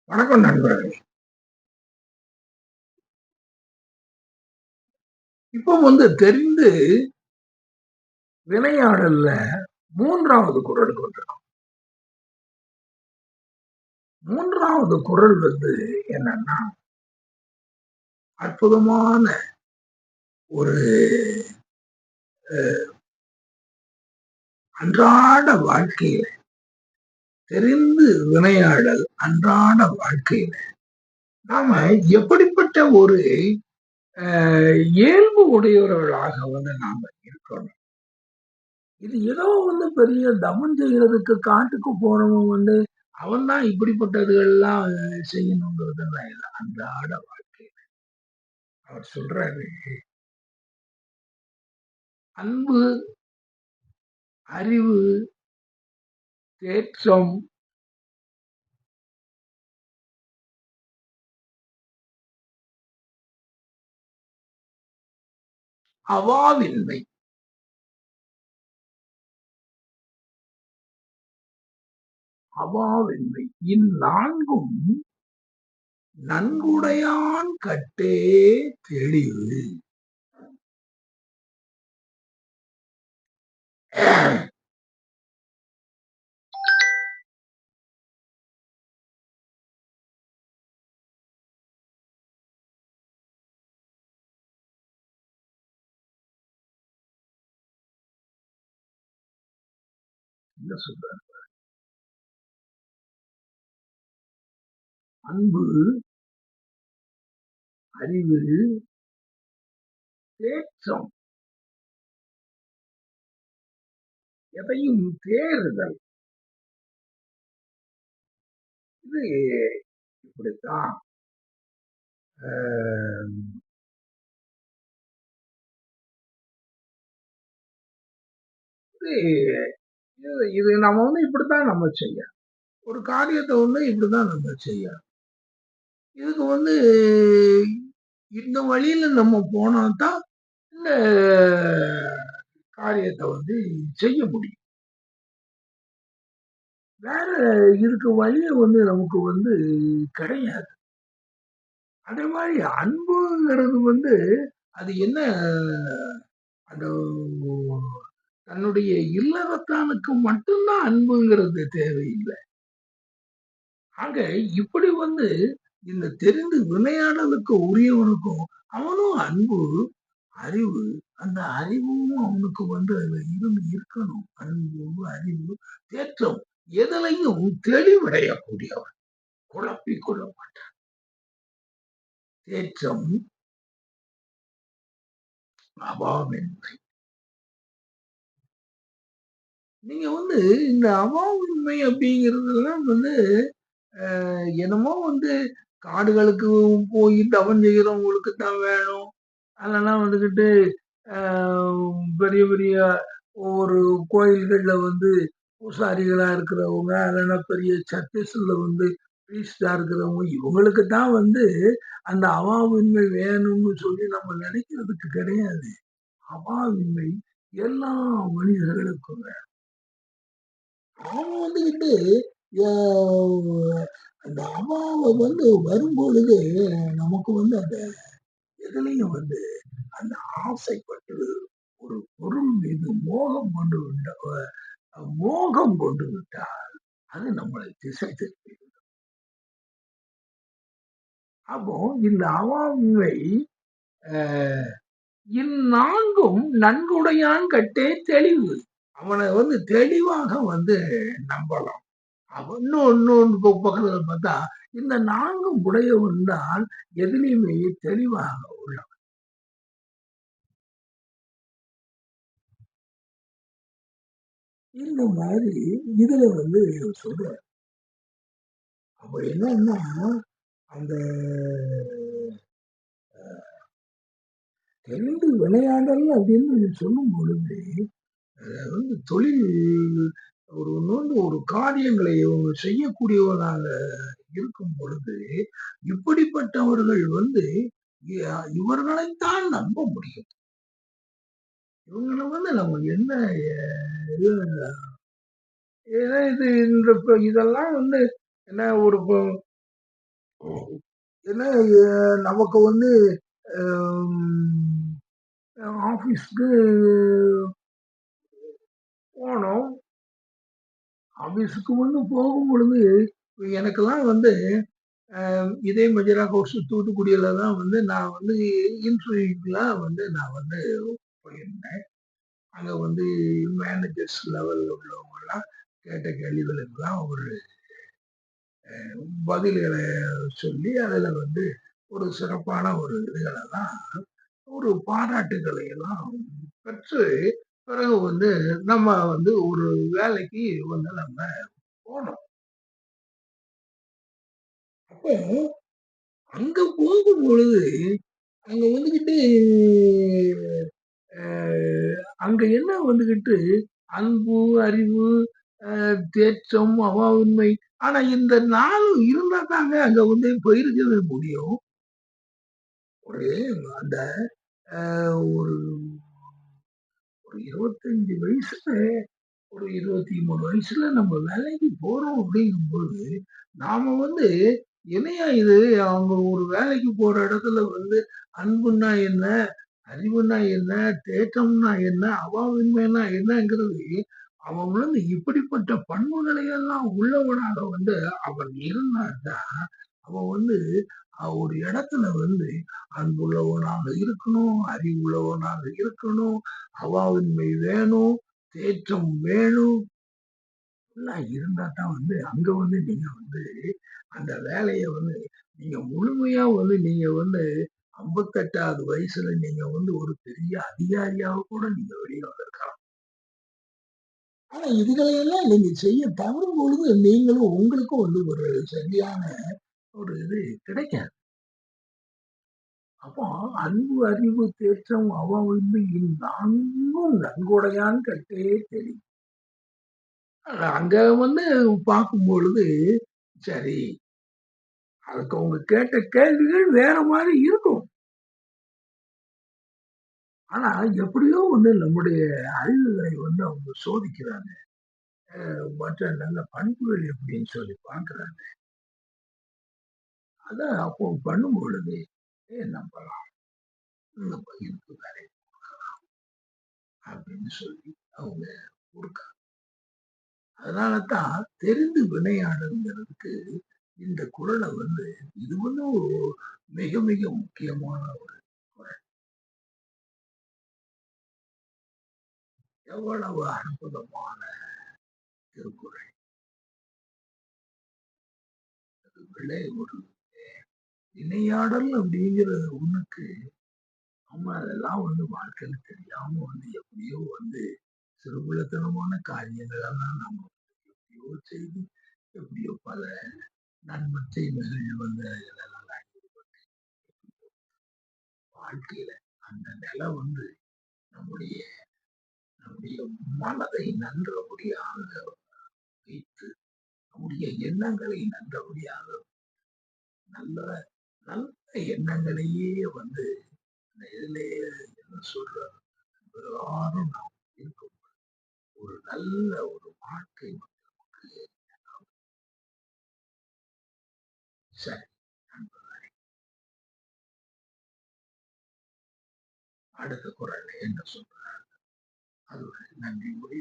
வணக்கம் நண்பர்களே. இப்போ தெரிந்து வினையாடல்ல 3வது குறளுக்கு வந்துட்டோம். 3வது குறள் என்னன்னா, அற்புதமான ஒரு அன்றாட வாழ்க்கையில தெரிந்து வினையாடல் அன்றாட வாழ்க்கையில நாம எப்படிப்பட்ட ஒரு இயல்பு உடையவர்களாக நாம இருக்கணும். இது ஏதோ பெரிய தவம் செய்யறதுக்கு காட்டுக்கு போறவன் அவன் தான் இப்படிப்பட்டதுகள்லாம் செய்யணுங்கிறதெல்லாம் இல்லை. அன்றாட வாழ்க்கை அவர் சொல்றாரு, அன்பு, அறிவு, தேற்றம், அவாவின்மை, அவாவின்மை இந்நான்கும் நன்குடையான் கட்டே தெளிவு. என்ன சொல்றாரு? அன்பு, அறிவு, தேற்றம், எதையும் தேறுதல். இது இப்படித்தான் இது நம்ம இப்படித்தான் நம்ம செய்ய ஒரு காரியத்தை இப்படிதான் நம்ம செய்ய. இதுக்கு இந்த வழியில நம்ம போனாதான் இந்த காரியத்தை செய்ய முடியும். வேற இதுக்கு வழிய நமக்கு கிடையாது. அதே மாதிரி அன்புங்கிறது அது என்ன, அந்த தன்னுடைய இல்லறத்தானுக்கு மட்டும்தான் அன்புங்கிறது தேவையில்லை. ஆக இப்படி இந்த தெரிந்து வினையாடலுக்கு உரியவனுக்கும் அவனும் அன்பு, அறிவு, அந்த அறிவும் அவனுக்கு அதுல இருந்து இருக்கணும். அன்பு, அறிவு, தேற்றம் எதிலையும் தெளிவடையக்கூடியவன், குழப்பிக் கொள்ள மாட்டான். தேற்றம், அபாவின்மை. நீங்க இந்த அபாவின்மை அப்படிங்கிறதுலாம் என்னமோ காடுகளுக்கு போய் தவம் செய்யறவங்களுக்கு தான் வேணும். அதெல்லாம் பெரிய பெரிய ஒவ்வொரு கோயில்கள்ல பூசாரிகளா இருக்கிறவங்க, அதெல்லாம் பெரிய சர்ச்சஸ்ல பிரீஸ்டா இருக்கிறவங்க, இவங்களுக்கு தான் அந்த அவாவின்மை வேணும்னு சொல்லி நம்ம நினைக்கிறதுக்கு கிடையாது. அவாவின்மை எல்லா மனிதர்களுக்கும் வேணும். அவன் அந்த அவாவை வரும்பொழுது நமக்கு அந்த எதுலையும் அந்த ஆசைப்பட்டு ஒரு பொருள் மீது மோகம் கொண்டு விட்டால் அது நம்மளை திசை திருப்பி. அப்போ இந்த அவாமை இந்நான்கும் நன்குடையான் கட்டே தெளிவு. அவனை தெளிவாக நம்பலாம். அவன் இன்னொன்னு பக்கத்துல பார்த்தா இந்த 4ம் உடையவன் தான் எதிலையுமே தெளிவாக உள்ளவன். இந்த மாதிரி இதுல சொல்ற. அப்ப என்னன்னா, அந்த தெரிந்து விளையாடல் அப்படின்னு சொல்லும் பொழுது தொழில் ஒரு காரியங்களை செய்யக்கூடியவனாக இருக்கும் பொழுது இப்படிப்பட்டவர்கள் இவர்களைத்தான் நம்ப முடியும். இவங்களை நம்ம என்ன ஏன்னா இதெல்லாம் என்ன ஒரு ஏன்னா நமக்கு வந்து அம், ஆபீஸ்க்கு போனோம். ஆபீஸுக்கு வந்து போகும் பொழுது எனக்கெல்லாம் வந்து இதே மஜரா கோர்ஸ் தூத்துக்குடியில தான் வந்து நான் வந்து இன்டர்வியூக்குலாம் வந்து நான் வந்து போயிருந்தேன். அங்க வந்து மேனேஜர்ஸ் லெவல்ல உள்ளவங்கலாம் கேட்ட கேள்விகளுக்கெல்லாம் ஒரு பதில்களை சொல்லி அதுல வந்து ஒரு சிறப்பான ஒரு இதுகளெல்லாம் ஒரு பாராட்டுகளை எல்லாம் பெற்று பிறகு வந்து நம்ம வந்து ஒரு வேலைக்கு வந்து நம்ம போனோம். அப்போ அங்க போகும் பொழுது அங்க வந்துகிட்டு அங்க என்ன வந்துகிட்டு அன்பு, அறிவு, தேற்றம், அவாவுண்மை. ஆனா இந்த 4ம் இருந்தா தாங்க அங்க வந்து போயிருக்கவே முடியும். ஒரு அந்த ஒரு ஒரு 25 வயசுல, ஒரு 23 வயசுல நம்ம வேலைக்கு போறோம் அப்படிங்கும்போது, நாம வந்து என்னையா இது அவங்க ஒரு வேலைக்கு போற இடத்துல வந்து அன்புன்னா என்ன? அறிவுன்னா என்ன? தேற்றம்னா என்ன? அவாவின்மைன்னா என்னங்கிறது, அவன் வந்து இப்படிப்பட்ட பண்புகளை எல்லாம் உள்ளவனாக வந்து அவன் இருந்தா தான், அவன் வந்து ஒரு இடத்துல வந்து அன்புள்ளவனாக இருக்கணும், அறிவுள்ளவனாக இருக்கணும், அவாவின்மை வேணும், தேற்றம் வேணும். எல்லாம் இருந்தா தான் வந்து அங்க வந்து நீங்க வந்து அந்த வேலைய வந்து நீங்க முழுமையா வந்து நீங்க வந்து 58வது வயசுல நீங்க வந்து ஒரு பெரிய அதிகாரியாக கூட நீங்க வெளிய வந்திருக்கலாம். ஆனா இதுகளையெல்லாம் நீங்க செய்ய தவறும் பொழுது நீங்களும் உங்களுக்கும் வந்து ஒரு சரியான ஒரு இது கிடைக்காது. அப்போ அன்பு, அறிவு, தேற்றம், அவ நான்கும் நன்கொடையான் கட்டே தெரியும். அங்க வந்து பார்க்கும் பொழுது, சரி அதுக்கு அவங்க கேட்ட கேள்விகள் வேற மாரி இருக்கும். ஆனா எப்படியோ வந்து நம்முடைய அறிவுகளை வந்து அவங்க சோதிக்கிறாங்க. மற்ற நல்ல பண்புகள் எப்படின்னு சொல்லி பார்க்குறாங்க. அதான் அப்போ பண்ணும்பொழுது, நம்பலாம். இந்த பையனுக்கு வேலை குடுக்கலாம் அப்படின்னு சொல்லி அவங்க குடுக்க அதனால தான் தெரிந்து வினையாடல்ங்கிறதுக்கு இந்த குறள வந்து இது வந்து மிக மிக முக்கியமான ஒரு குறள். எவ்வளவு அற்புதமான திருக்குறள். அதுக்குள்ளே ஒரு வினையாடல் அப்படிங்கிற ஒண்ணுக்கு நம்ம அதெல்லாம் வந்து வாழ்க்கையில தெரியாம வந்து எப்படியோ வந்து சிறுபிள்ளைத்தனமான காரியங்கள் எல்லாம் நம்ம எப்படியோ செய்து எப்படியோ பல நன்மை தீமைகள் வந்து இதெல்லாம் வாழ்க்கையில அந்த நிலை வந்து நம்முடைய நம்முடைய மனதை நல்லபடியாக வைத்து நம்முடைய எண்ணங்களை நல்லபடியாக நல்ல நல்ல எண்ணங்களையே வந்து இந்த இதிலேயே என்ன சொல்றாரு எல்லாரும் நாம் இருக்கும் ஒரு நல்ல ஒரு வாழ்க்கை நமக்கு சரி அடுத்த குறள் என்ன சொல்றார் அது நன்றி உரை